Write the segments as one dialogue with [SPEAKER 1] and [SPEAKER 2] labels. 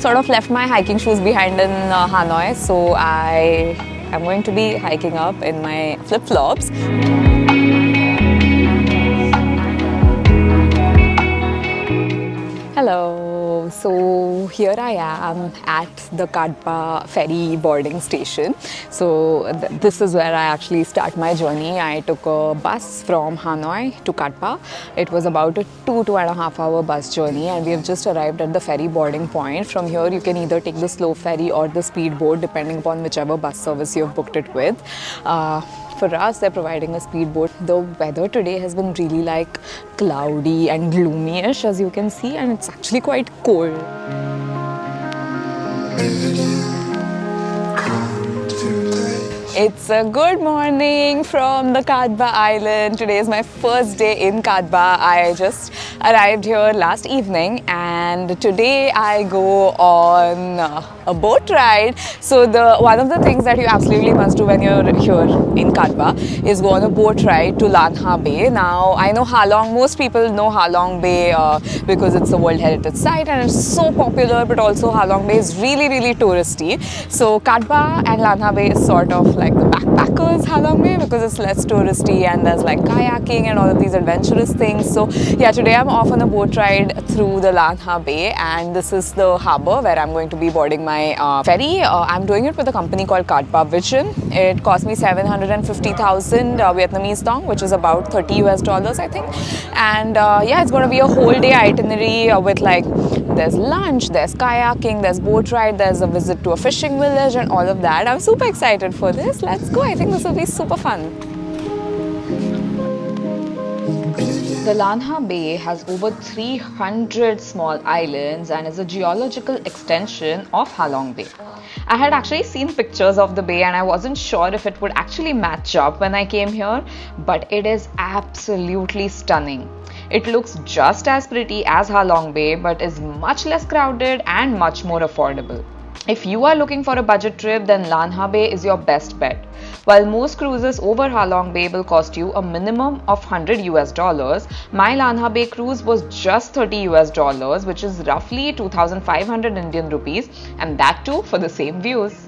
[SPEAKER 1] sort of left my hiking shoes behind in Hanoi, so I am going to be hiking up in my flip-flops. Hello, so here I am at the Katba ferry boarding station. So this is where I actually start my journey. I took a bus from Hanoi to Katba. It was about a 2.5 hour bus journey, and we have just arrived at the ferry boarding point. From here you can either take the slow ferry or the speedboat depending upon whichever bus service you have booked it with. For us, they're providing a speedboat. The weather today has been really like cloudy and gloomy-ish, as you can see, and it's actually quite cold. It's a good morning from the Katba Island. Today is my first day in Katba. I just arrived here last evening, and today I go on a boat ride. So one of the things that you absolutely must do when you're here in Katba is go on a boat ride to Lan Ha Bay. Now I know most people know Ha Bay because it's a World Heritage Site and it's so popular, but also Ha Bay is really touristy. So Katba and Lan Ha Bay is sort of like the backpackers Ha Bay because it's less touristy, and there's like kayaking and all of these adventurous things. So yeah, today I'm off on a boat ride through the Lan Ha Bay, and this is the harbour where I'm going to be boarding my ferry. I'm doing it with a company called Katba Vision. It cost me 750,000 Vietnamese dong, which is about $30 I think. And yeah, it's going to be a whole day itinerary with like there's lunch, there's kayaking, there's boat ride, there's a visit to a fishing village and all of that. I'm super excited for this. Let's go. I think this will be super fun. The Lan Ha Bay has over 300 small islands and is a geological extension of Ha Bay. I had actually seen pictures of the bay and I wasn't sure if it would actually match up when I came here, but it is absolutely stunning. It looks just as pretty as Ha Bay, but is much less crowded and much more affordable. If you are looking for a budget trip, then Lan Ha Bay is your best bet. While most cruises over Ha Bay will cost you a minimum of $100, my Lan Ha Bay cruise was just $30, which is roughly 2,500 Indian rupees, and that too for the same views.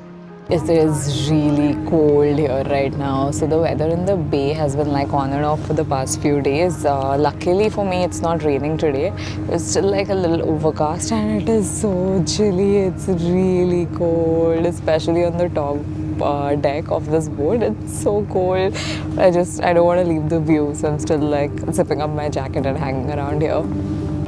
[SPEAKER 1] It is really cold here right now, so the weather in the bay has been like on and off for the past few days. Luckily for me, it's not raining today. It's still like a little overcast and it is so chilly. It's really cold, especially on the top deck of this boat. It's so cold. I don't want to leave the view, so I'm still like zipping up my jacket and hanging around here.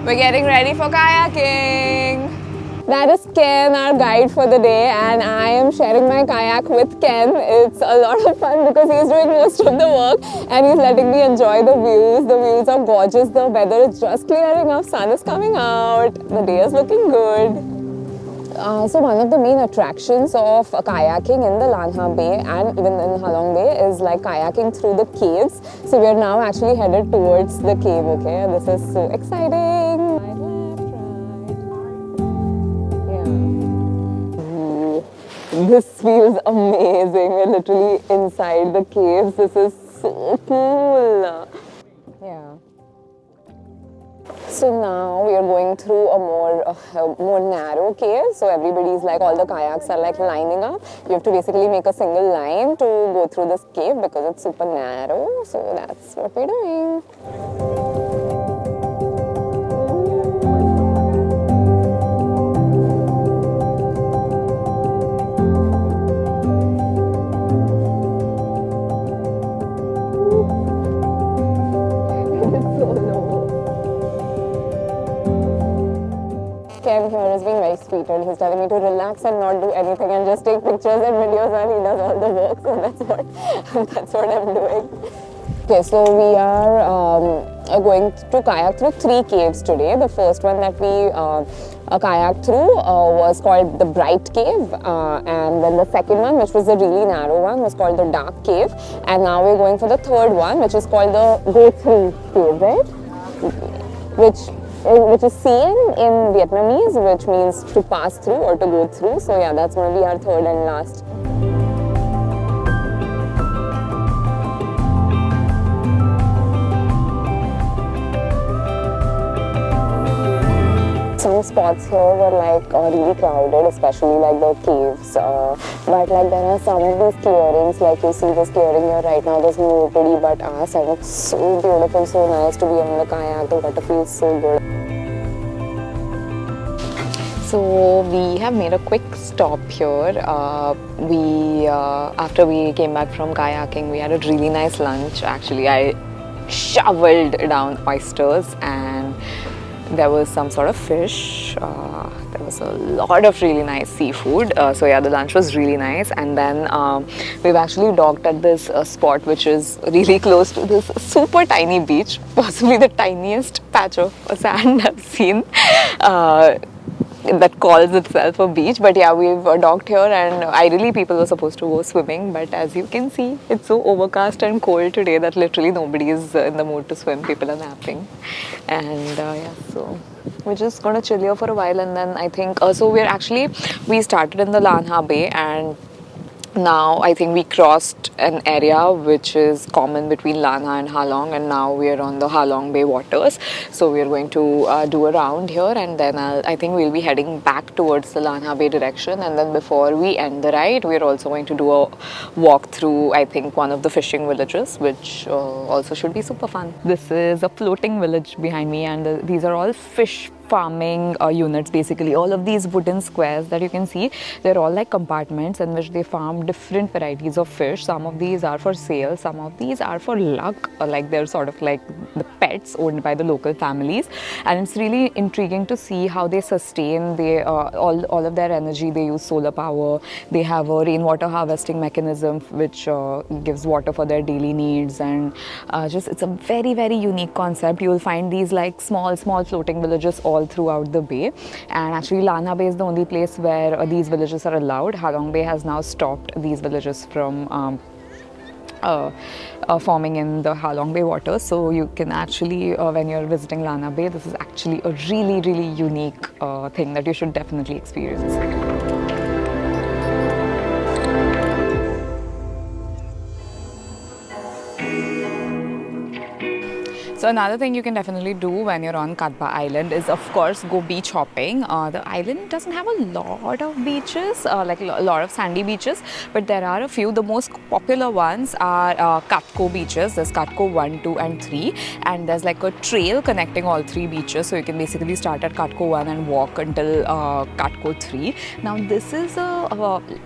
[SPEAKER 1] We're getting ready for kayaking. That is Ken, our guide for the day, and I am sharing my kayak with Ken. It's a lot of fun because he's doing most of the work and he's letting me enjoy the views. The views are gorgeous. The weather is just clearing up. Sun is coming out. The day is looking good. So one of the main attractions of kayaking in the Lan Ha Bay and even in Ha Bay is like kayaking through the caves. So we are now actually headed towards the cave, okay? This is so exciting. This feels amazing. We're literally inside the caves. This is so cool. Yeah. So now we are going through a more narrow cave. So everybody's like, all the kayaks are like lining up. You have to basically make a single line to go through this cave because it's super narrow. So that's what we're doing. Ken here is being very sweet and he's telling me to relax and not do anything and just take pictures and videos while he does all the work. So that's what I'm doing. Okay, so we are going to kayak through 3 caves today. The first one that we kayaked through was called the Bright Cave, and then the second one, which was a really narrow one, was called the Dark Cave, and now we're going for the third one, which is called the Go Through Cave, right? Which is seen in Vietnamese, which means to pass through or to go through. So yeah, that's going to be our third and last.
[SPEAKER 2] Some spots here were like really crowded, especially like the caves. But like there are some of these clearings, like you see this clearing here right now, there's nobody but us, and it's so beautiful, so nice to be on the kayak. The water feels so good.
[SPEAKER 1] So we have made a quick stop here. After we came back from kayaking, we had a really nice lunch. Actually, I shoveled down oysters and there was some sort of fish. There was a lot of really nice seafood. So yeah, the lunch was really nice. And then we've actually docked at this spot which is really close to this super tiny beach, possibly the tiniest patch of sand I've seen. That calls itself a beach. But yeah, we've docked here, and ideally people were supposed to go swimming, but as you can see, it's so overcast and cold today that literally nobody is in the mood to swim. People are napping, and yeah, so we're just gonna chill here for a while, and then I think so we started in the Lan Ha Bay, and now I think we crossed an area which is common between Lan Ha and Ha Long, and now we are on the Ha Long Bay waters. So we are going to do a round here, and then I think we'll be heading back towards the Lan Ha Bay direction. And then before we end the ride, we are also going to do a walk through, I think, one of the fishing villages, which also should be super fun. This is a floating village behind me, and these are all fish farming units. Basically all of these wooden squares that you can see, they're all like compartments in which they farm different varieties of fish. Some of these are for sale, some of these are for luck, like they're sort of like the pets owned by the local families, and it's really intriguing to see how they sustain all of their energy. They use solar power, they have a rainwater harvesting mechanism which gives water for their daily needs, and it's a very, very unique concept. You will find these like small floating villages all throughout the bay, and actually Lan Ha Bay is the only place where these villages are allowed. Ha Long Bay has now stopped these villages from forming in the Ha Long Bay waters. So you can actually, when you're visiting Lan Ha Bay, this is actually a really, really unique thing that you should definitely experience. So another thing you can definitely do when you're on Katba Island is, of course, go beach hopping. The island doesn't have a lot of beaches, like a lot of sandy beaches, but there are a few. The most popular ones are Katko beaches. There's Katko 1, 2 and 3, and there's like a trail connecting all three beaches. So you can basically start at Katko 1 and walk until Katko 3. Now this is a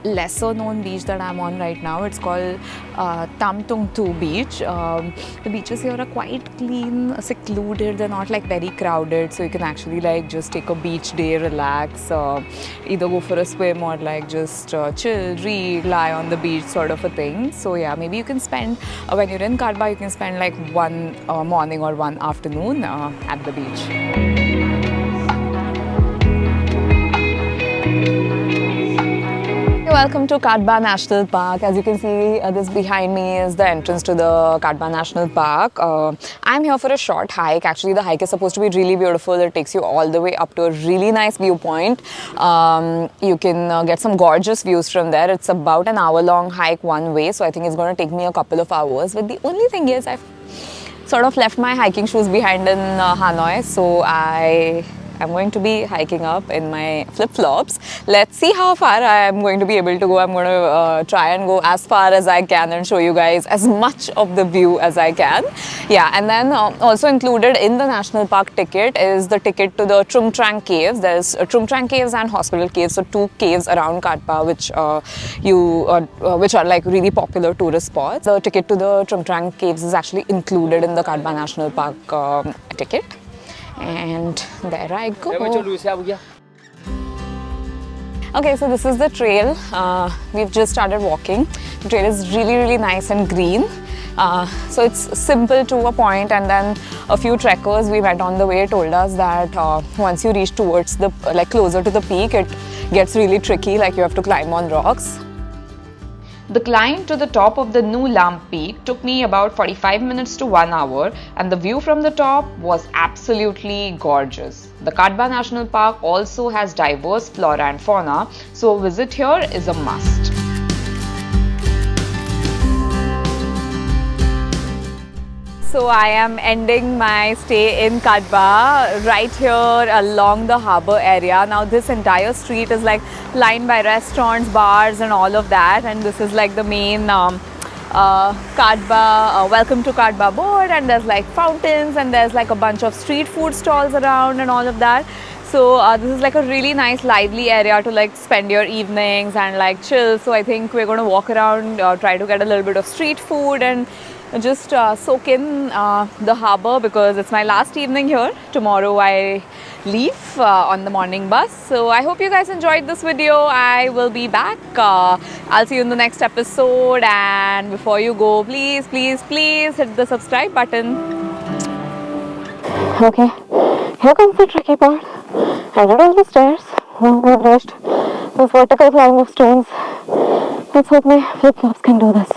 [SPEAKER 1] lesser known beach that I'm on right now. It's called Tam Tung Tu Beach. The beaches here are quite clean, secluded, they're not like very crowded, so you can actually like just take a beach day, relax, either go for a swim or like just chill, read, lie on the beach sort of a thing. So yeah, maybe you can spend, when you're in Katba, you can spend like one morning or one afternoon at the beach. Welcome to Katba National Park. As you can see, this behind me is the entrance to the Katba National Park. I'm here for a short hike. Actually, the hike is supposed to be really beautiful. It takes you all the way up to a really nice viewpoint. You can get some gorgeous views from there. It's about an hour-long hike one way, so I think it's going to take me a couple of hours. But the only thing is, I've sort of left my hiking shoes behind in Hanoi, so I'm going to be hiking up in my flip-flops. Let's see how far I am going to be able to go. I'm going to try and go as far as I can and show you guys as much of the view as I can. Yeah, and then also included in the national park ticket is the ticket to the Trung Trang Caves. There's Trung Trang Caves and Hospital Caves, so two caves around Katba which are like really popular tourist spots. The ticket to the Trung Trang Caves is actually included in the Katba National Park ticket. And there I go. Okay, so this is the trail. We've just started walking. The trail is really, really nice and green. So it's simple to a point, and then a few trekkers we met on the way told us that once you reach towards the, like closer to the peak, it gets really tricky, like you have to climb on rocks. The climb to the top of the Ngu Lam peak took me about 45 minutes to 1 hour, and the view from the top was absolutely gorgeous. The Katba National Park also has diverse flora and fauna, so a visit here is a must. So I am ending my stay in Kadba right here along the harbour area. Now this entire street is like lined by restaurants, bars and all of that, and this is like the main Kadba, welcome to Kadba board, and there's like fountains and there's like a bunch of street food stalls around and all of that. So this is like a really nice lively area to like spend your evenings and like chill. So I think we're going to walk around, try to get a little bit of street food and just soak in the harbour, because it's my last evening here. Tomorrow I leave on the morning bus. So I hope you guys enjoyed this video. I will be back. I'll see you in the next episode, and before you go, please hit the subscribe button.
[SPEAKER 2] Okay, here comes the tricky part. I did all the stairs. Now we've reached this vertical flying of stones. Let's hope my flip-flops can do this.